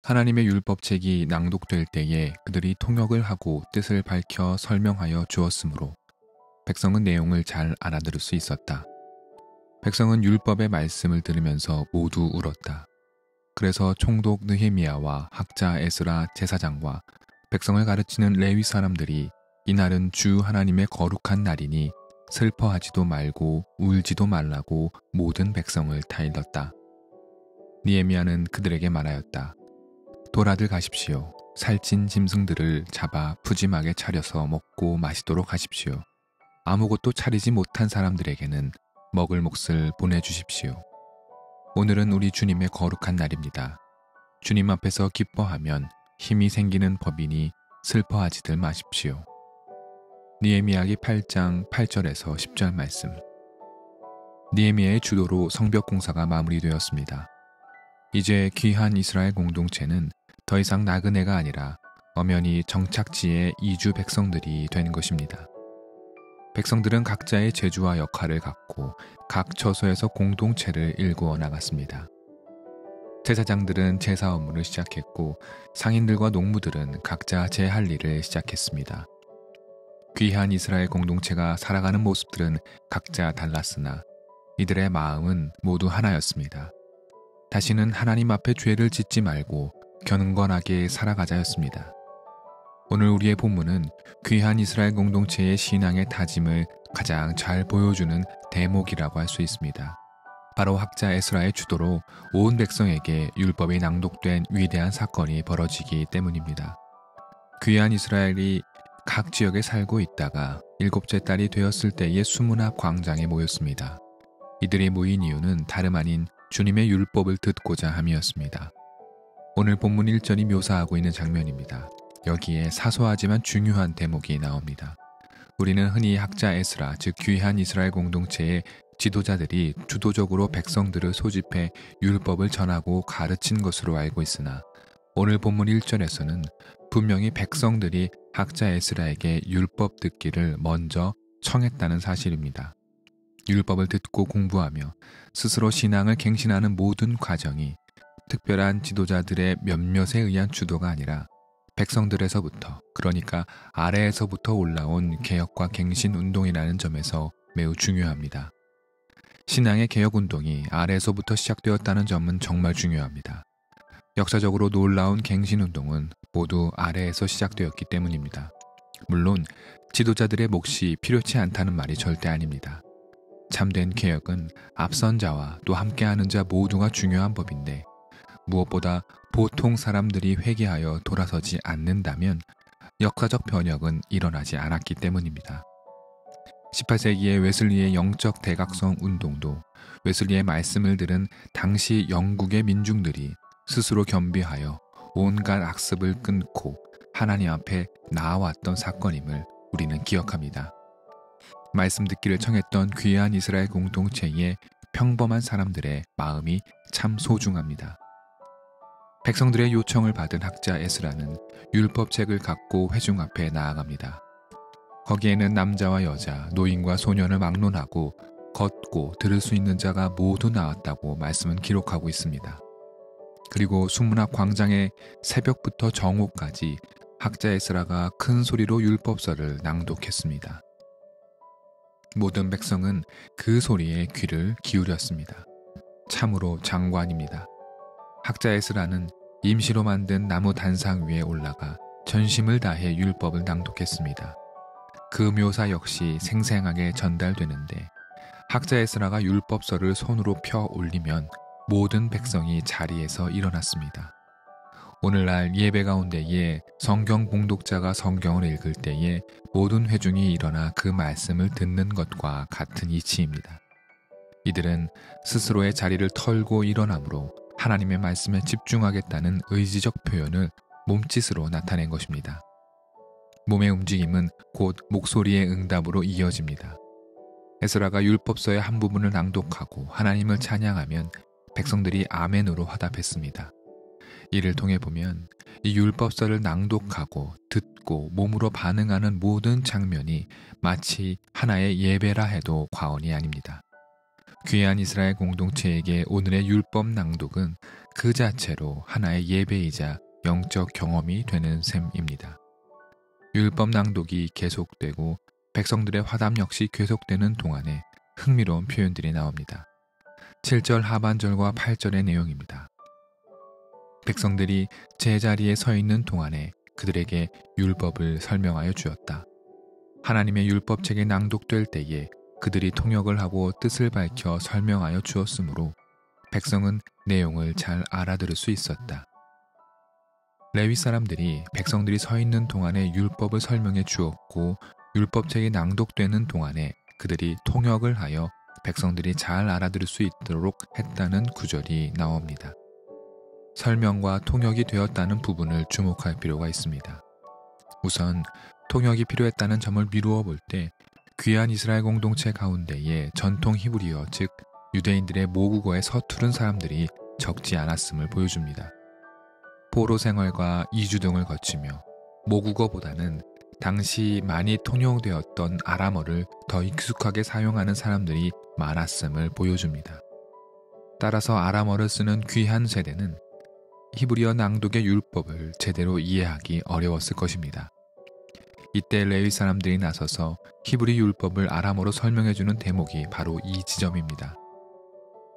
하나님의 율법책이 낭독될 때에 그들이 통역을 하고 뜻을 밝혀 설명하여 주었으므로 백성은 내용을 잘 알아들을 수 있었다. 백성은 율법의 말씀을 들으면서 모두 울었다. 그래서 총독 느헤미야와 학자 에스라 제사장과 백성을 가르치는 레위 사람들이 이날은 주 하나님의 거룩한 날이니 슬퍼하지도 말고 울지도 말라고 모든 백성을 타일렀다. 느헤미야는 그들에게 말하였다. 돌아들 가십시오. 살찐 짐승들을 잡아 푸짐하게 차려서 먹고 마시도록 하십시오. 아무것도 차리지 못한 사람들에게는 먹을 몫을 보내주십시오. 오늘은 우리 주님의 거룩한 날입니다. 주님 앞에서 기뻐하면 힘이 생기는 법이니 슬퍼하지들 마십시오. 느헤미야기 8장 8절에서 10절 말씀. 느헤미야의 주도로 성벽 공사가 마무리되었습니다. 이제 귀한 이스라엘 공동체는 더 이상 나그네가 아니라 엄연히 정착지의 이주 백성들이 된 것입니다. 백성들은 각자의 재주와 역할을 갖고 각 처소에서 공동체를 일구어 나갔습니다. 제사장들은 제사 업무를 시작했고 상인들과 농부들은 각자 제 할 일을 시작했습니다. 귀한 이스라엘 공동체가 살아가는 모습들은 각자 달랐으나 이들의 마음은 모두 하나였습니다. 다시는 하나님 앞에 죄를 짓지 말고 경건하게 살아가자였습니다. 오늘 우리의 본문은 귀한 이스라엘 공동체의 신앙의 다짐을 가장 잘 보여주는 대목이라고 할 수 있습니다. 바로 학자 에스라의 주도로 온 백성에게 율법이 낭독된 위대한 사건이 벌어지기 때문입니다. 귀한 이스라엘이 각 지역에 살고 있다가 7째 달이 되었을 때의 수문학 광장에 모였습니다. 이들이 모인 이유는 다름 아닌 주님의 율법을 듣고자 함이었습니다. 오늘 본문 1절이 묘사하고 있는 장면입니다. 여기에 사소하지만 중요한 대목이 나옵니다. 우리는 흔히 학자 에스라, 즉 귀한 이스라엘 공동체의 지도자들이 주도적으로 백성들을 소집해 율법을 전하고 가르친 것으로 알고 있으나 오늘 본문 1절에서는 분명히 백성들이 학자 에스라에게 율법 듣기를 먼저 청했다는 사실입니다. 율법을 듣고 공부하며 스스로 신앙을 갱신하는 모든 과정이 특별한 지도자들의 몇몇에 의한 주도가 아니라 백성들에서부터, 그러니까 아래에서부터 올라온 개혁과 갱신 운동이라는 점에서 매우 중요합니다. 신앙의 개혁 운동이 아래에서부터 시작되었다는 점은 정말 중요합니다. 역사적으로 놀라운 갱신 운동은 모두 아래에서 시작되었기 때문입니다. 물론 지도자들의 몫이 필요치 않다는 말이 절대 아닙니다. 참된 개혁은 앞선 자와 또 함께하는 자 모두가 중요한 법인데 무엇보다 보통 사람들이 회개하여 돌아서지 않는다면 역사적 변혁은 일어나지 않았기 때문입니다. 18세기의 웨슬리의 영적 대각성 운동도 웨슬리의 말씀을 들은 당시 영국의 민중들이 스스로 겸비하여 온갖 악습을 끊고 하나님 앞에 나아왔던 사건임을 우리는 기억합니다. 말씀 듣기를 청했던 귀한 이스라엘 공동체의 평범한 사람들의 마음이 참 소중합니다. 백성들의 요청을 받은 학자 에스라는 율법책을 갖고 회중 앞에 나아갑니다. 거기에는 남자와 여자, 노인과 소년을 막론하고 걷고 들을 수 있는 자가 모두 나왔다고 말씀은 기록하고 있습니다. 그리고 수문학 광장의 새벽부터 정오까지 학자 에스라가 큰 소리로 율법서를 낭독했습니다. 모든 백성은 그 소리에 귀를 기울였습니다. 참으로 장관입니다. 학자 에스라는 임시로 만든 나무 단상 위에 올라가 전심을 다해 율법을 낭독했습니다. 그 묘사 역시 생생하게 전달되는데 학자 에스라가 율법서를 손으로 펴 올리면 모든 백성이 자리에서 일어났습니다. 오늘날 예배 가운데에 성경 봉독자가 성경을 읽을 때에 모든 회중이 일어나 그 말씀을 듣는 것과 같은 이치입니다. 이들은 스스로의 자리를 털고 일어나므로 하나님의 말씀에 집중하겠다는 의지적 표현을 몸짓으로 나타낸 것입니다. 몸의 움직임은 곧 목소리의 응답으로 이어집니다. 에스라가 율법서의 한 부분을 낭독하고 하나님을 찬양하면 백성들이 아멘으로 화답했습니다. 이를 통해 보면 이 율법서를 낭독하고 듣고 몸으로 반응하는 모든 장면이 마치 하나의 예배라 해도 과언이 아닙니다. 귀한 이스라엘 공동체에게 오늘의 율법 낭독은 그 자체로 하나의 예배이자 영적 경험이 되는 셈입니다. 율법 낭독이 계속되고 백성들의 화답 역시 계속되는 동안에 흥미로운 표현들이 나옵니다. 7절 하반절과 8절의 내용입니다. 백성들이 제자리에 서 있는 동안에 그들에게 율법을 설명하여 주었다. 하나님의 율법책이 낭독될 때에 그들이 통역을 하고 뜻을 밝혀 설명하여 주었으므로 백성은 내용을 잘 알아들을 수 있었다. 레위 사람들이 백성들이 서 있는 동안에 율법을 설명해 주었고 율법책이 낭독되는 동안에 그들이 통역을 하여 백성들이 잘 알아들을 수 있도록 했다는 구절이 나옵니다. 설명과 통역이 되었다는 부분을 주목할 필요가 있습니다. 우선 통역이 필요했다는 점을 미루어 볼 때 귀한 이스라엘 공동체 가운데에 전통 히브리어 즉 유대인들의 모국어에 서투른 사람들이 적지 않았음을 보여줍니다. 포로 생활과 이주 등을 거치며 모국어보다는 당시 많이 통용되었던 아람어를 더 익숙하게 사용하는 사람들이 많았음을 보여줍니다. 따라서 아람어를 쓰는 귀한 세대는 히브리어 낭독의 율법을 제대로 이해하기 어려웠을 것입니다. 이때 레위 사람들이 나서서 히브리 율법을 아람어로 설명해주는 대목이 바로 이 지점입니다.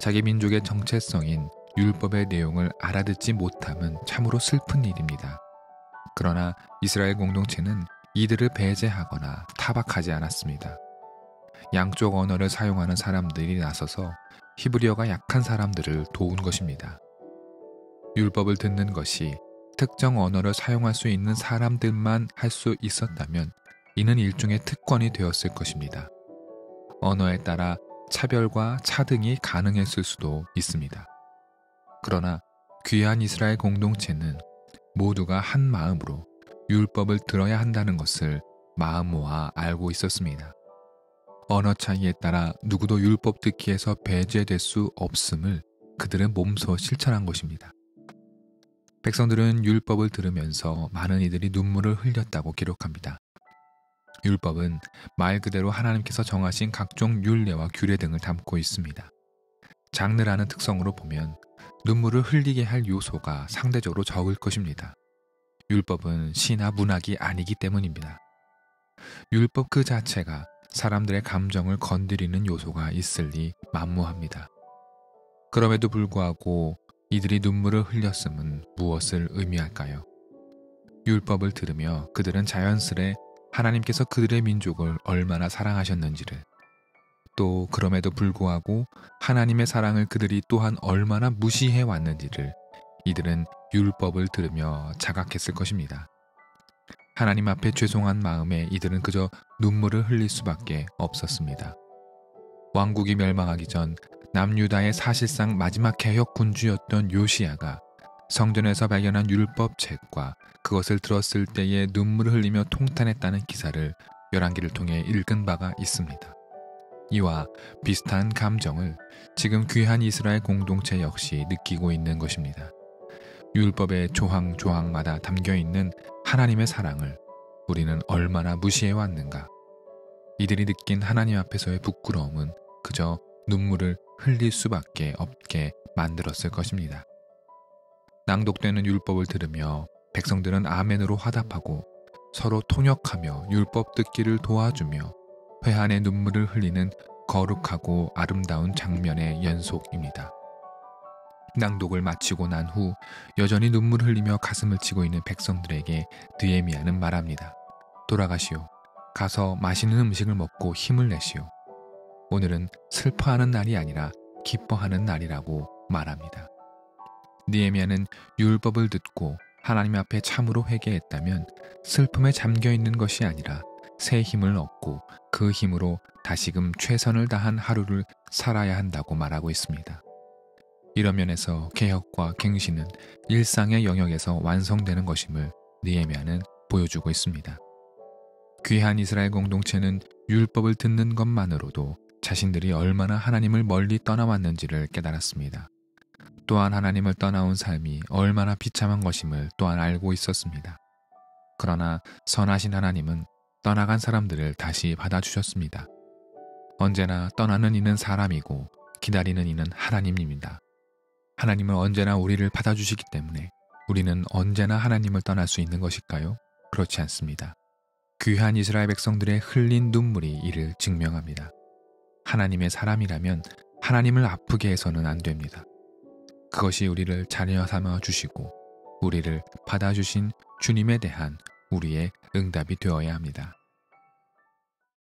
자기 민족의 정체성인 율법의 내용을 알아듣지 못함은 참으로 슬픈 일입니다. 그러나 이스라엘 공동체는 이들을 배제하거나 타박하지 않았습니다. 양쪽 언어를 사용하는 사람들이 나서서 히브리어가 약한 사람들을 도운 것입니다. 율법을 듣는 것이 특정 언어를 사용할 수 있는 사람들만 할 수 있었다면 이는 일종의 특권이 되었을 것입니다. 언어에 따라 차별과 차등이 가능했을 수도 있습니다. 그러나 귀한 이스라엘 공동체는 모두가 한 마음으로 율법을 들어야 한다는 것을 마음 모아 알고 있었습니다. 언어 차이에 따라 누구도 율법 듣기에서 배제될 수 없음을 그들은 몸소 실천한 것입니다. 백성들은 율법을 들으면서 많은 이들이 눈물을 흘렸다고 기록합니다. 율법은 말 그대로 하나님께서 정하신 각종 율례와 규례 등을 담고 있습니다. 장르라는 특성으로 보면 눈물을 흘리게 할 요소가 상대적으로 적을 것입니다. 율법은 시나 문학이 아니기 때문입니다. 율법 그 자체가 사람들의 감정을 건드리는 요소가 있을 리 만무합니다. 그럼에도 불구하고 이들이 눈물을 흘렸음은 무엇을 의미할까요? 율법을 들으며 그들은 자연스레 하나님께서 그들의 민족을 얼마나 사랑하셨는지를, 또 그럼에도 불구하고 하나님의 사랑을 그들이 또한 얼마나 무시해 왔는지를 이들은 율법을 들으며 자각했을 것입니다. 하나님 앞에 죄송한 마음에 이들은 그저 눈물을 흘릴 수밖에 없었습니다. 왕국이 멸망하기 전 남유다의 사실상 마지막 개혁 군주였던 요시야가 성전에서 발견한 율법책과 그것을 들었을 때에 눈물을 흘리며 통탄했다는 기사를 열왕기를 통해 읽은 바가 있습니다. 이와 비슷한 감정을 지금 귀한 이스라엘 공동체 역시 느끼고 있는 것입니다. 율법의 조항조항마다 담겨있는 하나님의 사랑을 우리는 얼마나 무시해왔는가. 이들이 느낀 하나님 앞에서의 부끄러움은 그저 눈물을 흘릴 수밖에 없게 만들었을 것입니다. 낭독되는 율법을 들으며 백성들은 아멘으로 화답하고 서로 통역하며 율법 듣기를 도와주며 회한의 눈물을 흘리는 거룩하고 아름다운 장면의 연속입니다. 낭독을 마치고 난 후 여전히 눈물을 흘리며 가슴을 치고 있는 백성들에게 느헤미야는 말합니다. 돌아가시오. 가서 맛있는 음식을 먹고 힘을 내시오. 오늘은 슬퍼하는 날이 아니라 기뻐하는 날이라고 말합니다. 느헤미야는 율법을 듣고 하나님 앞에 참으로 회개했다면 슬픔에 잠겨있는 것이 아니라 새 힘을 얻고 그 힘으로 다시금 최선을 다한 하루를 살아야 한다고 말하고 있습니다. 이런 면에서 개혁과 갱신은 일상의 영역에서 완성되는 것임을 느헤미야는 보여주고 있습니다. 귀한 이스라엘 공동체는 율법을 듣는 것만으로도 자신들이 얼마나 하나님을 멀리 떠나왔는지를 깨달았습니다. 또한 하나님을 떠나온 삶이 얼마나 비참한 것임을 또한 알고 있었습니다. 그러나 선하신 하나님은 떠나간 사람들을 다시 받아주셨습니다. 언제나 떠나는 이는 사람이고 기다리는 이는 하나님입니다. 하나님은 언제나 우리를 받아주시기 때문에 우리는 언제나 하나님을 떠날 수 있는 것일까요? 그렇지 않습니다. 귀한 이스라엘 백성들의 흘린 눈물이 이를 증명합니다. 하나님의 사람이라면 하나님을 아프게 해서는 안 됩니다. 그것이 우리를 자녀 삼아 주시고 우리를 받아주신 주님에 대한 우리의 응답이 되어야 합니다.